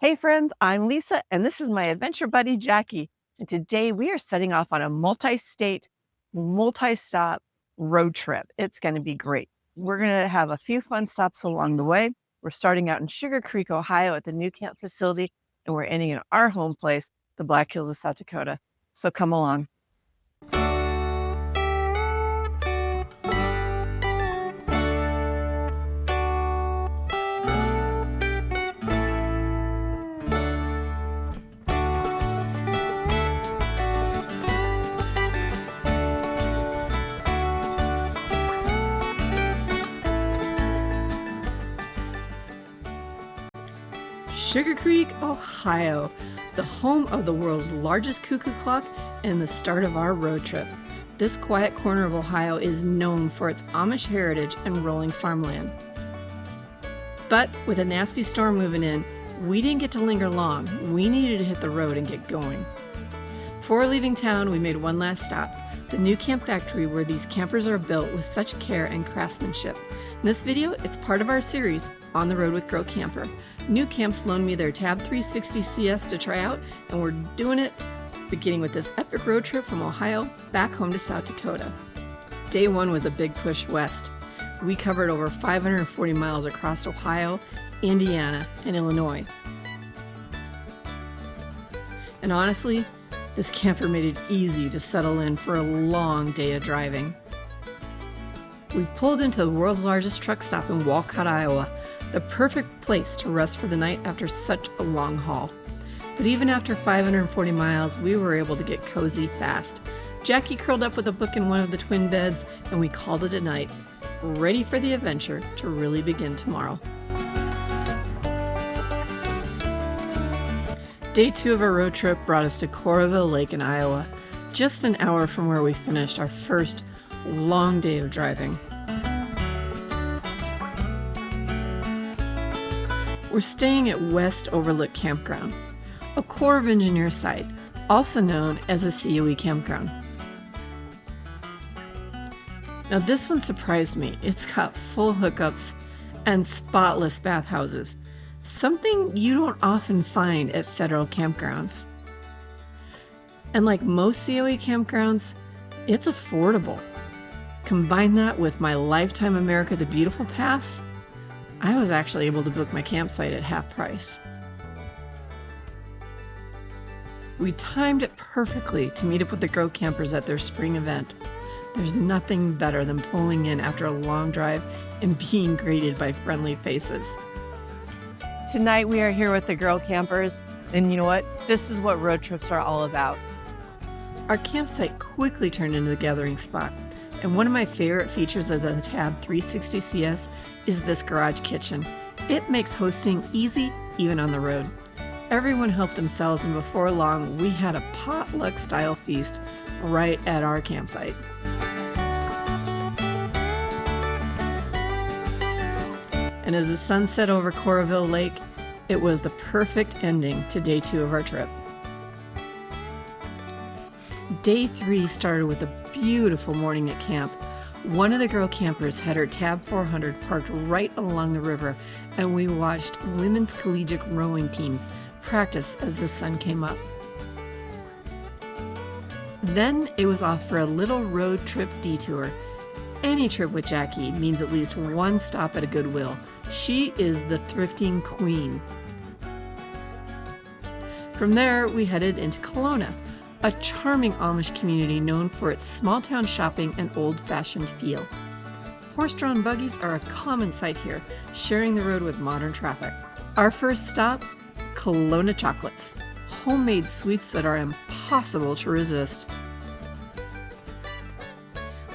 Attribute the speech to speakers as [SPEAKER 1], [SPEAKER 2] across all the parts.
[SPEAKER 1] Hey friends, I'm Lisa, and this is my adventure buddy, Jackie. And today we are setting off on a multi-state, multi-stop road trip. It's going to be great. We're going to have a few fun stops along the way. We're starting out in Sugarcreek, Ohio at the nuCamp facility, and we're ending in our home place, the Black Hills of South Dakota. So come along.
[SPEAKER 2] Sugarcreek, Ohio, the home of the world's largest cuckoo clock and the start of our road trip. This quiet corner of Ohio is known for its Amish heritage and rolling farmland. But with a nasty storm moving in, we didn't get to linger long. We needed to hit the road and get going. Before leaving town, we made one last stop, the nuCamp factory where these campers are built with such care and craftsmanship. In this video, it's part of our series, On the Road with Grow Camper. nuCamp's loaned me their Tab 360 CS to try out, and we're doing it, beginning with this epic road trip from Ohio back home to South Dakota. Day one was a big push west. We covered over 540 miles across Ohio, Indiana, and Illinois. And honestly, this camper made it easy to settle in for a long day of driving. We pulled into the world's largest truck stop in Walcott, Iowa, the perfect place to rest for the night after such a long haul. But even after 540 miles, we were able to get cozy fast. Jackie curled up with a book in one of the twin beds, and we called it a night, ready for the adventure to really begin tomorrow. Day two of our road trip brought us to Coralville Lake in Iowa, just an hour from where we finished our first long day of driving. We're staying at West Overlook Campground, a Corps of Engineers site, also known as a COE campground. Now this one surprised me. It's got full hookups and spotless bathhouses, something you don't often find at federal campgrounds. And like most COE campgrounds, it's affordable. Combine that with my Lifetime America the Beautiful Pass, I was actually able to book my campsite at half price. We timed it perfectly to meet up with the Grow Campers at their spring event. There's nothing better than pulling in after a long drive and being greeted by friendly faces.
[SPEAKER 1] Tonight we are here with the Grow Campers, and you know what? This is what road trips are all about.
[SPEAKER 2] Our campsite quickly turned into the gathering spot. And one of my favorite features of the Tab 360 CS is this garage kitchen. It makes hosting easy, even on the road. Everyone helped themselves, and before long, we had a potluck-style feast right at our campsite. And as the sun set over Coralville Lake, it was the perfect ending to day two of our trip. Day three started with a beautiful morning at camp. One of the Grow Campers had her Tab 400 parked right along the river, and we watched women's collegiate rowing teams practice as the sun came up. Then it was off for a little road trip detour. Any trip with Jackie means at least one stop at a Goodwill. She is the thrifting queen. From there, we headed into Kalona, a charming Amish community known for its small-town shopping and old-fashioned feel. Horse-drawn buggies are a common sight here, sharing the road with modern traffic. Our first stop, Kalona chocolates, homemade sweets that are impossible to resist.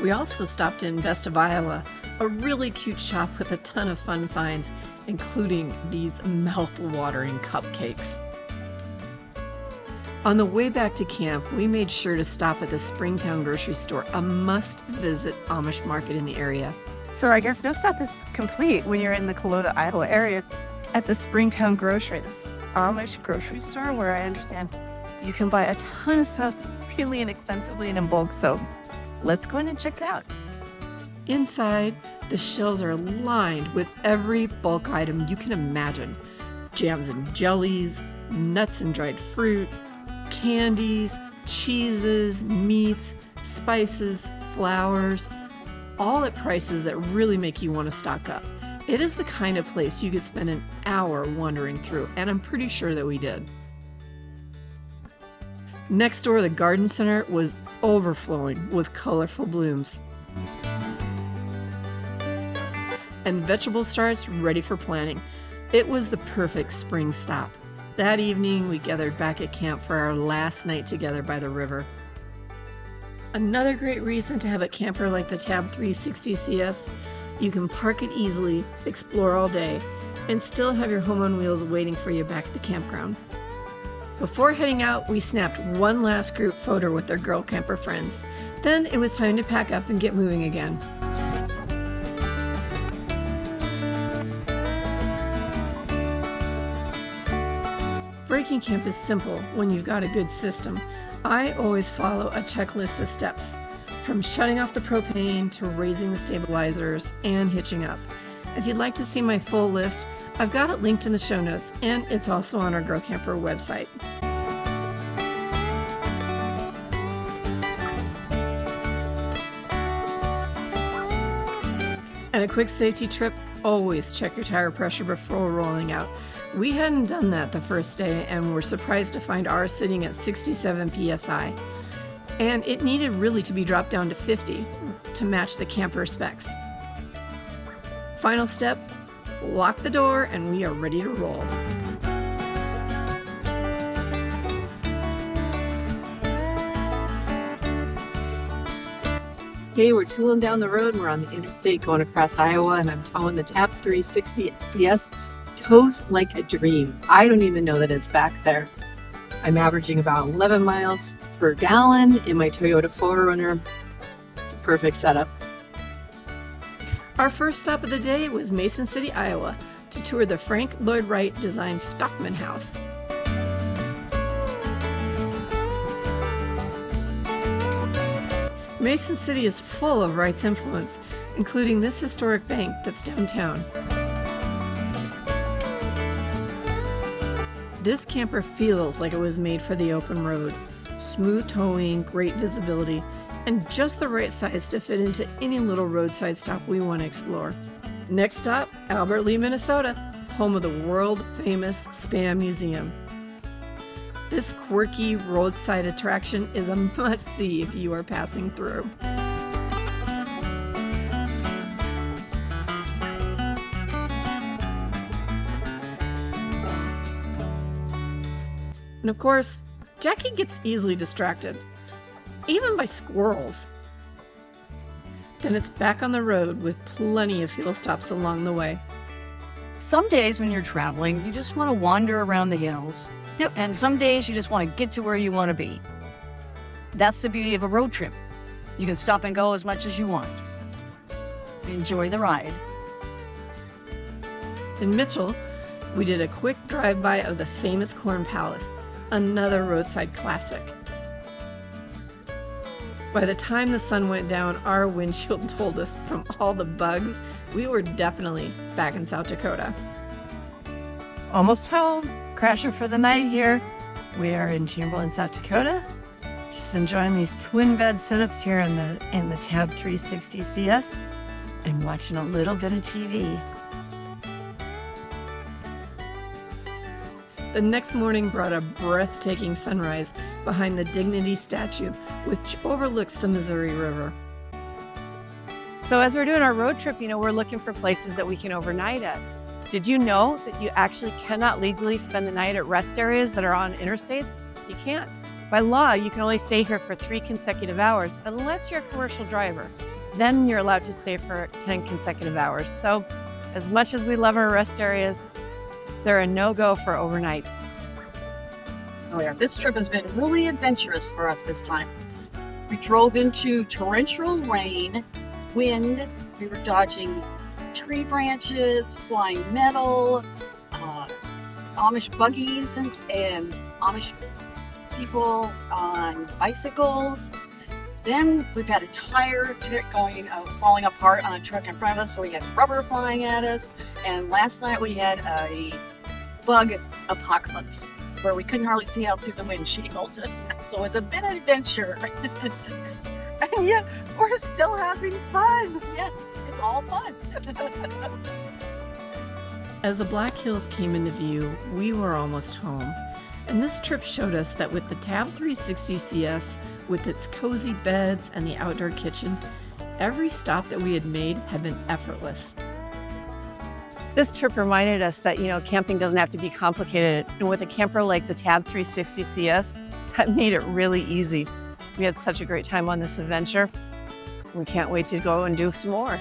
[SPEAKER 2] We also stopped in Best of Iowa, a really cute shop with a ton of fun finds, including these mouth-watering cupcakes. On the way back to camp, we made sure to stop at the Springtown grocery store, a must-visit Amish market in the area.
[SPEAKER 1] So I guess no stop is complete when you're in the Kalona, Iowa area at the Springtown grocery, this Amish grocery store where I understand you can buy a ton of stuff really inexpensively and in bulk. So let's go in and check it out.
[SPEAKER 2] Inside, the shelves are lined with every bulk item you can imagine. jams and jellies, nuts and dried fruit, candies, cheeses, meats, spices, flowers, all at prices that really make you want to stock up. It is the kind of place you could spend an hour wandering through, and I'm pretty sure that we did. Next door, the garden center was overflowing with colorful blooms and vegetable starts ready for planting. It was the perfect spring stop. That evening, we gathered back at camp for our last night together by the river. Another great reason to have a camper like the Tab 360 CS, you can park it easily, explore all day, and still have your home on wheels waiting for you back at the campground. Before heading out, we snapped one last group photo with our girl camper friends. Then it was time to pack up and get moving again. Breaking camp is simple when you've got a good system. I always follow a checklist of steps, from shutting off the propane to raising the stabilizers and hitching up. If you'd like to see my full list, I've got it linked in the show notes, and it's also on our Girl Camper website. And a quick safety tip, always check your tire pressure before rolling out. We hadn't done that the first day and were surprised to find ours sitting at 67 psi. And it needed really to be dropped down to 50 to match the camper specs. Final step, lock the door and we are ready to roll.
[SPEAKER 1] Okay, we're tooling down the road. We're on the interstate going across Iowa, and I'm towing the Tab 360 CS. Tows like a dream. I don't even know that it's back there. I'm averaging about 11 miles per gallon in my Toyota 4Runner. It's a perfect setup.
[SPEAKER 2] Our first stop of the day was Mason City, Iowa, to tour the Frank Lloyd Wright designed Stockman House. Mason City is full of Wright's influence, including this historic bank that's downtown. This camper feels like it was made for the open road. Smooth towing, great visibility, and just the right size to fit into any little roadside stop we want to explore. Next stop, Albert Lea, Minnesota, home of the world-famous Spam Museum. This quirky roadside attraction is a must-see if you are passing through. And of course, Jackie gets easily distracted, even by squirrels. Then it's back on the road with plenty of fuel stops along the way.
[SPEAKER 3] Some days when you're traveling, you just want to wander around the hills. Yep. And some days you just want to get to where you want to be. That's the beauty of a road trip. You can stop and go as much as you want. Enjoy the ride.
[SPEAKER 2] In Mitchell, we did a quick drive-by of the famous Corn Palace, another roadside classic. By the time the sun went down, our windshield told us from all the bugs, we were definitely back in South Dakota.
[SPEAKER 1] Almost home. Crashing for the night here. We are in Chamberlain, South Dakota. Just enjoying these twin bed setups here in the Tab 360 CS. I'm watching a little bit of TV.
[SPEAKER 2] The next morning brought a breathtaking sunrise behind the Dignity statue, which overlooks the Missouri River.
[SPEAKER 1] So as we're doing our road trip, we're looking for places that we can overnight at. Did you know that you actually cannot legally spend the night at rest areas that are on interstates? You can't. By law, you can only stay here for 3 consecutive hours unless you're a commercial driver. Then you're allowed to stay for 10 consecutive hours. So as much as we love our rest areas, they're a no-go for overnights.
[SPEAKER 3] Oh yeah, this trip has been really adventurous for us this time. We drove into torrential rain, wind. We were dodging tree branches, flying metal, Amish buggies and Amish people on bicycles. Then we've had a tire falling apart on a truck in front of us, so we had rubber flying at us. And last night we had a bug apocalypse where we couldn't hardly see out through the windshield. So it was a bit of adventure.
[SPEAKER 1] And yet we're still having fun.
[SPEAKER 3] Yes, it's all fun.
[SPEAKER 2] As the Black Hills came into view, we were almost home. And this trip showed us that with the Tab 360 CS, with its cozy beds and the outdoor kitchen, every stop that we had made had been effortless.
[SPEAKER 1] This trip reminded us that, camping doesn't have to be complicated. And with a camper like the Tab 360 CS, that made it really easy. We had such a great time on this adventure. We can't wait to go and do some more.